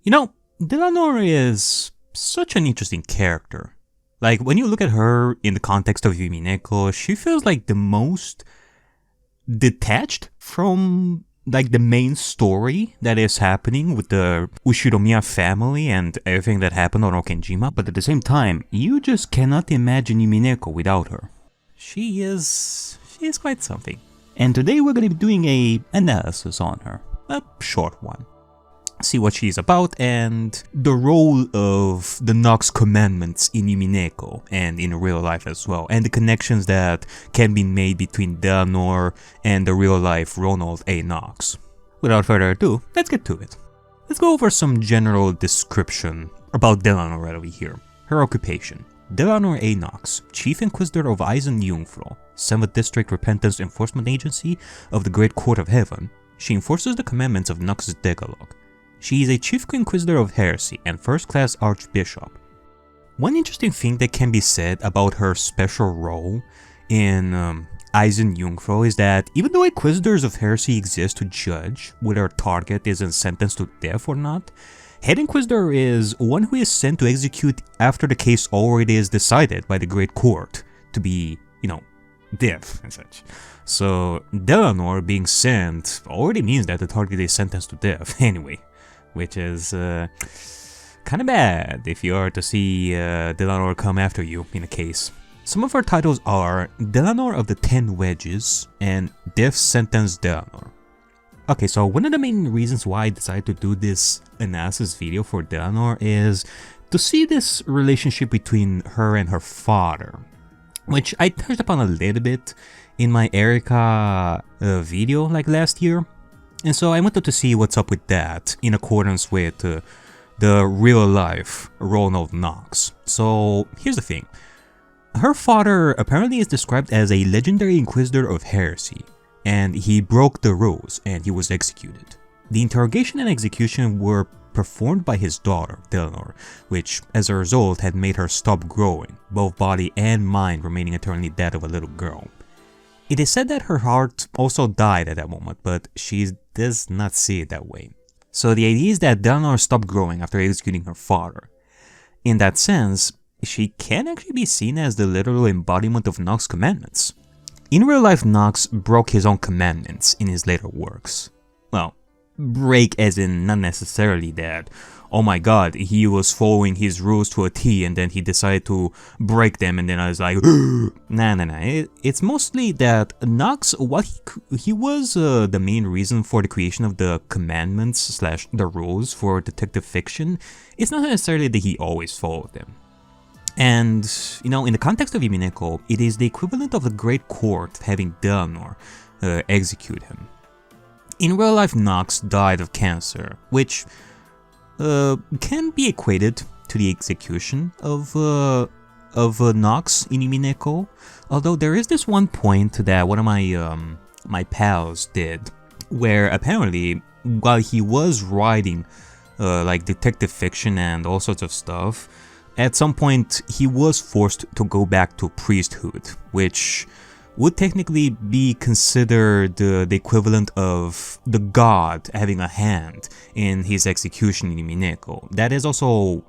You know, Dlanor is such an interesting character. Like, when you look at her in the context of Umineko, she feels like the most detached from like the main story that is happening with the Ushiromiya family and everything that happened on Okenjima, but at the same time, you just cannot imagine Umineko without her. She is quite something. And today we're going to be doing a analysis on her, a short one. See what she's about and the role of the Knox commandments in Umineko and in real life as well, and the connections that can be made between Dlanor and the real life Ronald A. Knox. Without further ado, let's get to it. Let's go over some general description about Dlanor right over here. Her occupation: Dlanor A. Knox, Chief Inquisitor of Eisenjungfrau, 7th District Repentance Enforcement Agency of the Great Court of Heaven. She enforces the commandments of Knox's Decalogue. She is a Chief Inquisitor of Heresy and First-Class Archbishop. One interesting thing that can be said about her special role in Eisenjungfrau is that even though Inquisitors of Heresy exist to judge whether a target is sentenced to death or not, Head Inquisitor is one who is sent to execute after the case already is decided by the Great Court to be, death and such. So Dlanor being sent already means that the target is sentenced to death anyway. Which is kind of bad if you are to see Dlanor come after you in a case. Some of her titles are Dlanor of the 10 Wedges and Death Sentence Dlanor. Okay, so one of the main reasons why I decided to do this analysis video for Dlanor is to see this relationship between her and her father, which I touched upon a little bit in my Ariakey video like last year. And so I wanted to see what's up with that in accordance with the real life Ronald Knox. So here's the thing. Her father apparently is described as a legendary Inquisitor of Heresy, and he broke the rules and he was executed. The interrogation and execution were performed by his daughter, Dlanor, which as a result had made her stop growing, both body and mind remaining eternally that of a little girl. It is said that her heart also died at that moment, but she does not see it that way. So the idea is that Dlanor stopped growing after executing her father. In that sense, she can actually be seen as the literal embodiment of Knox's commandments. In real life, Knox broke his own commandments in his later works. Well, break as in not necessarily that, oh my god, he was following his rules to a T and then he decided to break them and then I was like, nah. It's mostly that Knox, he was the main reason for the creation of the commandments / the rules for detective fiction. It's not necessarily that he always followed them. And, in the context of Umineko, it is the equivalent of the Great Court having Dlanor execute him. In real life, Knox died of cancer, which can be equated to the execution of Knox in Umineko, although there is this one point that one of my pals did, where apparently while he was writing like detective fiction and all sorts of stuff, at some point he was forced to go back to priesthood, which would technically be considered the equivalent of the god having a hand in his execution in Umineko. That is also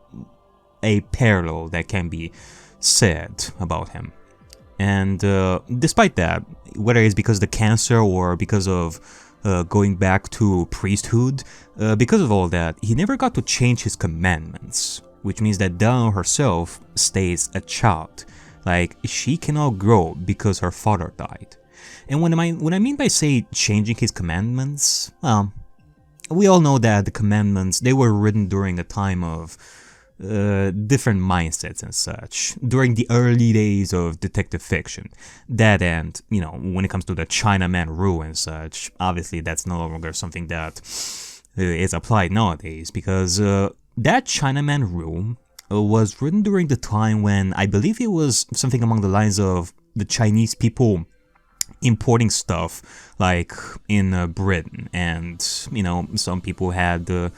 a parallel that can be said about him. And despite that, whether it's because of the cancer or because of going back to priesthood, because of all that, he never got to change his commandments, which means that Dlanor herself stays a child. Like, she cannot grow because her father died. And what I mean by say changing his commandments, well, we all know that the commandments, they were written during a time of different mindsets and such, during the early days of detective fiction. That and, when it comes to the Chinaman rule and such, obviously that's no longer something that is applied nowadays, because that Chinaman rule was written during the time when I believe it was something along the lines of the Chinese people importing stuff like in Britain, and some people had a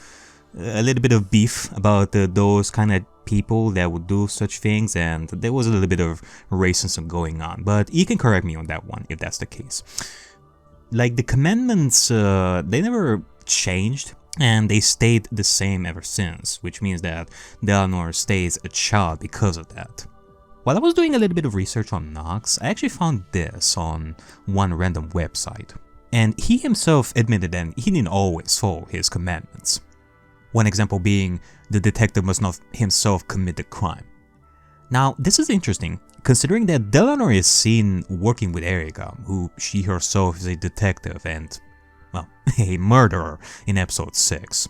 little bit of beef about those kind of people that would do such things, and there was a little bit of racism going on, but you can correct me on that one if that's the case. Like, the commandments, they never changed and they stayed the same ever since, which means that Dlanor stays a child because of that. While I was doing a little bit of research on Knox, I actually found this on one random website, and he himself admitted that he didn't always follow his commandments. One example being, the detective must not himself commit the crime. Now, this is interesting, considering that Dlanor is seen working with Ariakey, who she herself is a detective and, well, a murderer in episode 6.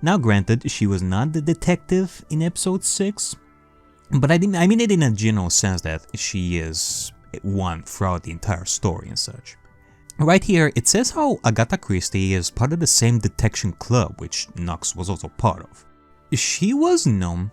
Now granted, she was not the detective in episode 6, but I mean it in a general sense that she is one throughout the entire story and such. Right here, it says how Agatha Christie is part of the same detection club which Knox was also part of. She was known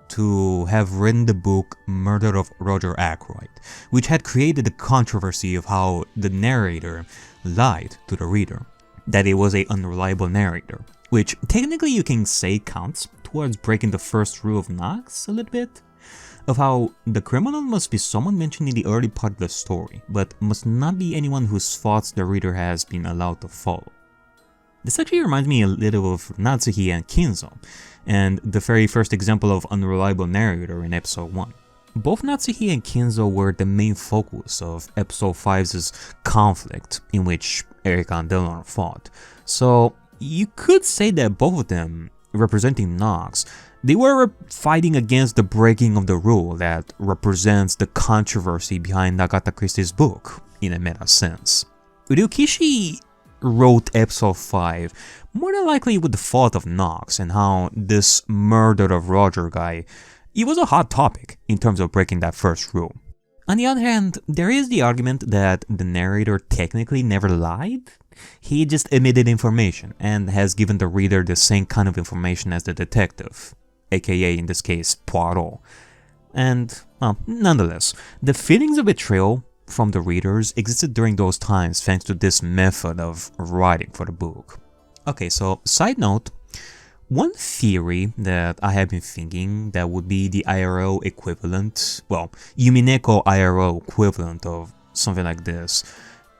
to have written the book Murder of Roger Ackroyd, which had created the controversy of how the narrator lied to the reader, that it was an unreliable narrator, which technically you can say counts towards breaking the first rule of Knox a little bit, of how the criminal must be someone mentioned in the early part of the story, but must not be anyone whose thoughts the reader has been allowed to follow. This actually reminds me a little of Natsuki and Kinzo, and the very first example of unreliable narrator in episode 1. Both Natsuki and Kinzo were the main focus of episode 5's conflict in which Ariakey and Dlanor fought, so you could say that both of them, representing Knox, they were fighting against the breaking of the rule that represents the controversy behind Agatha Christie's book, in a meta sense. Ryukishi wrote episode 5 more than likely with the fault of Knox and how this murder of Roger guy, it was a hot topic in terms of breaking that first rule. On the other hand, there is the argument that the narrator technically never lied. He just omitted information and has given the reader the same kind of information as the detective, aka in this case Poirot. And, well, nonetheless, the feelings of betrayal from the readers existed during those times thanks to this method of writing for the book. Okay, so side note, one theory that I have been thinking that would be the IRL equivalent, well, Umineko IRL equivalent of something like this,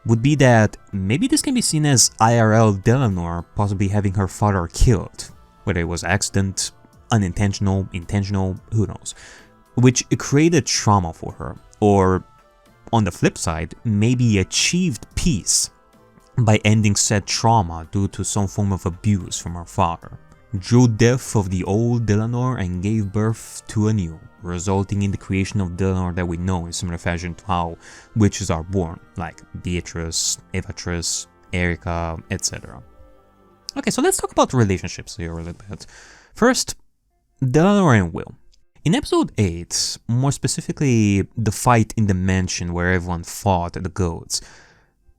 would be that maybe this can be seen as IRL Dlanor possibly having her father killed, whether it was accident, unintentional, intentional, who knows, which created trauma for her, or on the flip side, maybe achieved peace by ending said trauma due to some form of abuse from her father, drew death of the old Dlanor and gave birth to a new, resulting in the creation of Dlanor that we know in similar fashion to how witches are born, like Beatrice, Evatrice, Ariakey, etc. Okay, so let's talk about relationships here a little bit. First, Dlanor and Will. In episode 8, more specifically the fight in the mansion where everyone fought the goats,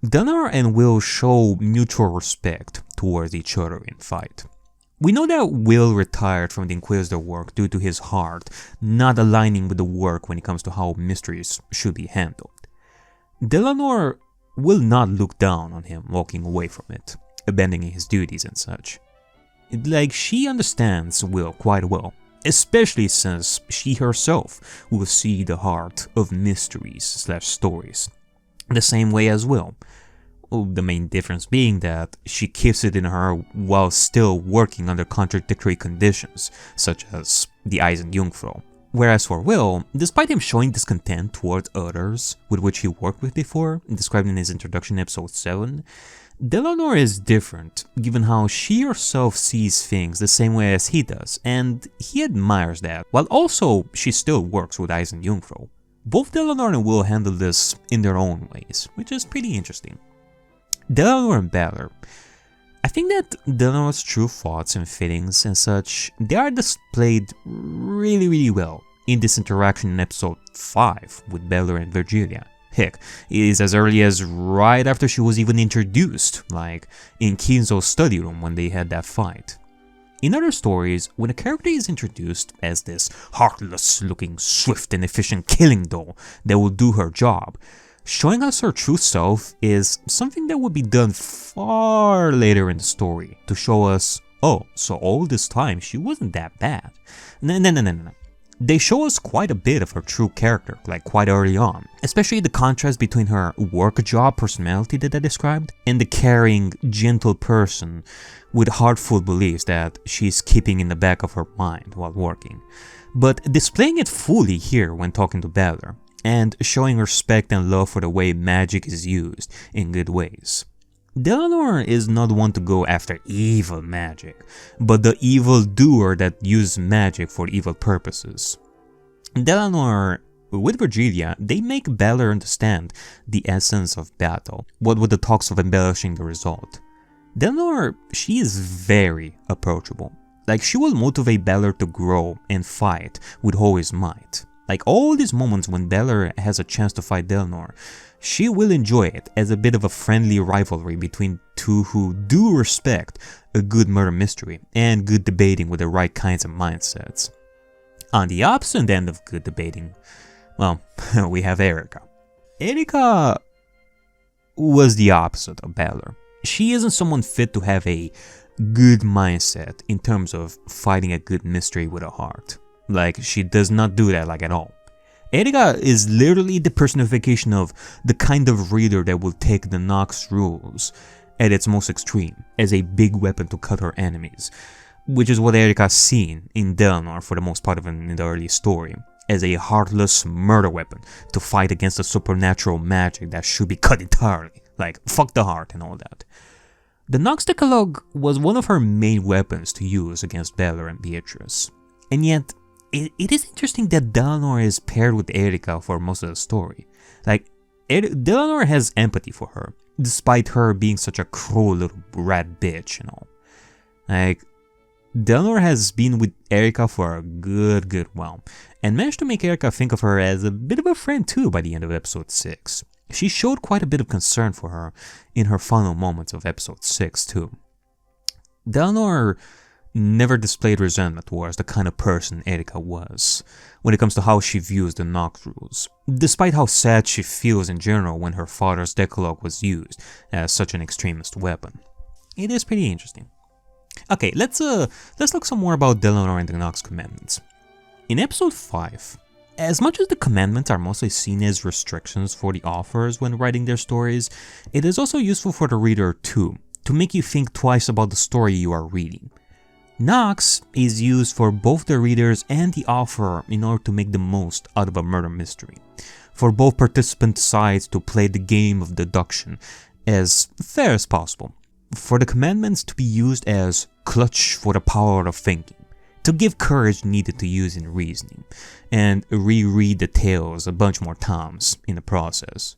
Dlanor and Will show mutual respect towards each other in fight. We know that Will retired from the Inquisitor work due to his heart not aligning with the work when it comes to how mysteries should be handled. Dlanor will not look down on him walking away from it, abandoning his duties and such. Like, she understands Will quite well, especially since she herself will see the heart of mysteries/stories the same way as Will. The main difference being that she keeps it in her while still working under contradictory conditions, such as the Eisenjungfrau. Whereas for Will, despite him showing discontent towards others with which he worked with before, described in his introduction in episode 7, Dlanor is different, given how she herself sees things the same way as he does, and he admires that, while also she still works with Eisenjungfrau. Both Dlanor and Will handle this in their own ways, which is pretty interesting. Dlanor and Balor. I think that Dlanor's true thoughts and feelings and such, they are displayed really well in this interaction in episode 5 with Balor and Virgilia. Heck, it is as early as right after she was even introduced, like in Kinzo's study room when they had that fight. In other stories, when a character is introduced as this heartless-looking, swift and efficient killing doll that will do her job, showing us her true self is something that would be done far later in the story to show us, oh, so all this time she wasn't that bad. No. They show us quite a bit of her true character, like quite early on, especially the contrast between her work job personality that I described and the caring, gentle person with heartful beliefs that she's keeping in the back of her mind while working, but displaying it fully here when talking to Balor, and showing respect and love for the way magic is used in good ways. Dlanor is not one to go after evil magic, but the evil doer that uses magic for evil purposes. Dlanor, with Virgilia, they make Balor understand the essence of battle, what with the talks of embellishing the result. Dlanor, she is very approachable. Like, she will motivate Balor to grow and fight with all his might. Like, all these moments when Balor has a chance to fight Dlanor, she will enjoy it as a bit of a friendly rivalry between two who do respect a good murder mystery and good debating with the right kinds of mindsets. On the opposite end of good debating, well, we have Ariakey. Ariakey was the opposite of Balor. She isn't someone fit to have a good mindset in terms of fighting a good mystery with a heart. Like, she does not do that like at all. Ariakey is literally the personification of the kind of reader that will take the Knox rules at its most extreme as a big weapon to cut her enemies, which is what Ariakey's seen in Dlanor for the most part of in the early story, as a heartless murder weapon to fight against a supernatural magic that should be cut entirely, like fuck the heart and all that. The Knox Decalogue was one of her main weapons to use against Balor and Beatrice, and yet it is interesting that Dlanor is paired with Ariakey for most of the story. Like, Dlanor has empathy for her, despite her being such a cruel little rat bitch and all. Like, Dlanor has been with Ariakey for a good while, and managed to make Ariakey think of her as a bit of a friend too by the end of episode 6. She showed quite a bit of concern for her in her final moments of episode 6 too. Dlanor never displayed resentment towards the kind of person Ariakey was when it comes to how she views the Knox rules, despite how sad she feels in general when her father's Decalogue was used as such an extremist weapon. It is pretty interesting. Okay, let's look some more about Dlanor and the Knox commandments. In episode 5, as much as the commandments are mostly seen as restrictions for the authors when writing their stories, it is also useful for the reader too, to make you think twice about the story you are reading. Knox is used for both the readers and the author in order to make the most out of a murder mystery, for both participant sides to play the game of deduction as fair as possible, for the commandments to be used as clutch for the power of thinking, to give courage needed to use in reasoning, and reread the tales a bunch more times in the process.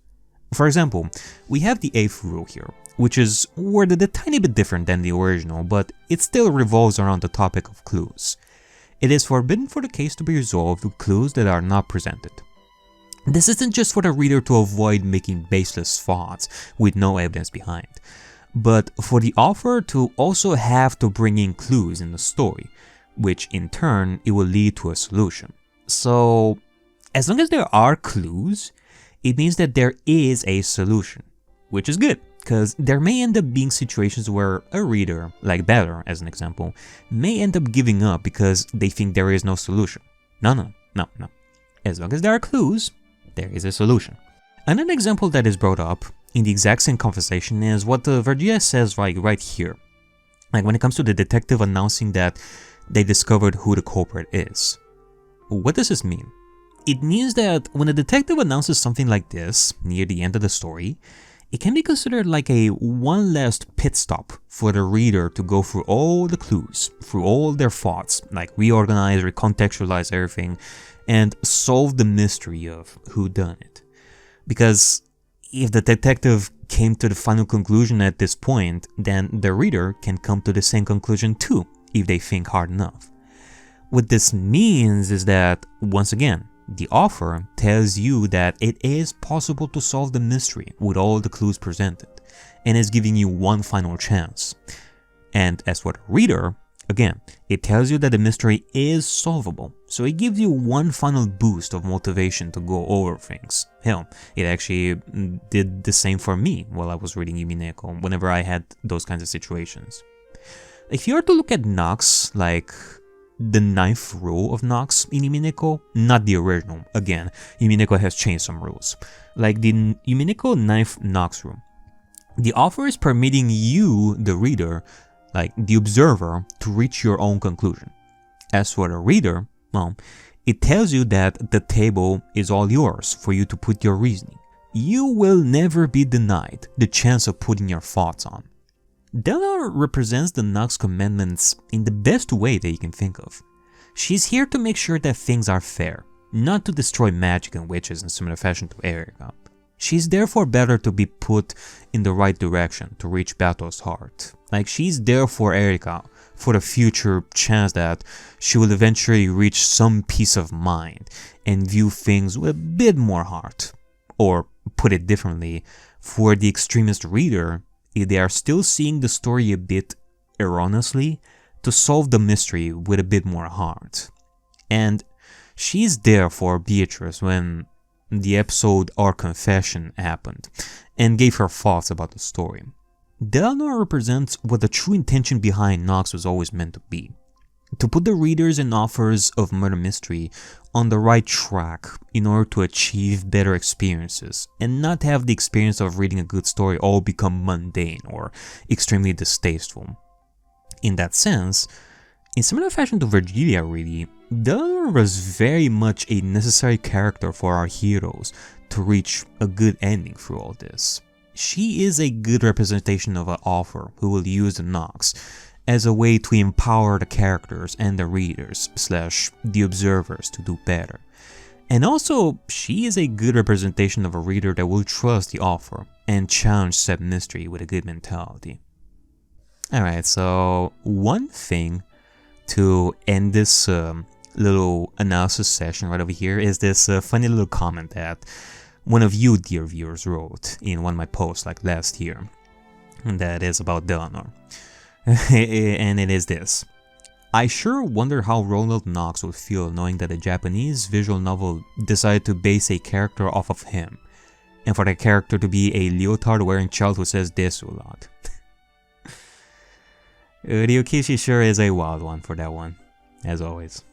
For example, we have the 8th rule here, which is worded a tiny bit different than the original, but it still revolves around the topic of clues. It is forbidden for the case to be resolved with clues that are not presented. This isn't just for the reader to avoid making baseless thoughts with no evidence behind, but for the author to also have to bring in clues in the story, which in turn it will lead to a solution. So, as long as there are clues, it means that there is a solution, which is good, because there may end up being situations where a reader, like Balor as an example, may end up giving up because they think there is no solution. No. As long as there are clues, there is a solution. Another example that is brought up in the exact same conversation is what Virgilia says right here. Like when it comes to the detective announcing that they discovered who the culprit is. What does this mean? It means that when a detective announces something like this near the end of the story, it can be considered like a one last pit stop for the reader to go through all the clues, through all their thoughts, like reorganize, recontextualize everything, and solve the mystery of who done it. Because if the detective came to the final conclusion at this point, then the reader can come to the same conclusion too, if they think hard enough. What this means is that, once again, the author tells you that it is possible to solve the mystery with all the clues presented, and is giving you one final chance. And as for the reader, again, it tells you that the mystery is solvable, so it gives you one final boost of motivation to go over things. Hell, it actually did the same for me while I was reading Umineko, whenever I had those kinds of situations. If you are to look at Knox like the 9th rule of Knox in Umineko, not the original. Again, Umineko has changed some rules. Like the Umineko 9th Knox rule. The author is permitting you, the reader, like the observer, to reach your own conclusion. As for the reader, well, it tells you that the table is all yours for you to put your reasoning. You will never be denied the chance of putting your thoughts on. Dlanor represents the Knox commandments in the best way that you can think of. She's here to make sure that things are fair, not to destroy magic and witches in similar fashion to Ariakey. She's therefore better to be put in the right direction to reach Bato's heart. Like, she's there for Ariakey, for the future chance that she will eventually reach some peace of mind and view things with a bit more heart. Or, put it differently, for the extremist reader, if they are still seeing the story a bit erroneously, to solve the mystery with a bit more heart. And she's there for Beatrice when the episode Our Confession happened, and gave her thoughts about the story. Dlanor represents what the true intention behind Knox was always meant to be. To put the readers and authors of murder mystery on the right track in order to achieve better experiences, and not have the experience of reading a good story all become mundane or extremely distasteful. In that sense, in similar fashion to Virgilia really, Dlanor was very much a necessary character for our heroes to reach a good ending through all this. She is a good representation of an author who will use the Knox as a way to empower the characters and the readers / the observers to do better. And also, she is a good representation of a reader that will trust the author and challenge said mystery with a good mentality. Alright, so one thing to end this little analysis session right over here is this funny little comment that one of you dear viewers wrote in one of my posts like last year, and that is about Dlanor. And it is this: I sure wonder how Ronald Knox would feel knowing that a Japanese visual novel decided to base a character off of him, and for that character to be a leotard wearing child who says desu a lot. Ryukishi sure is a wild one for that one, as always.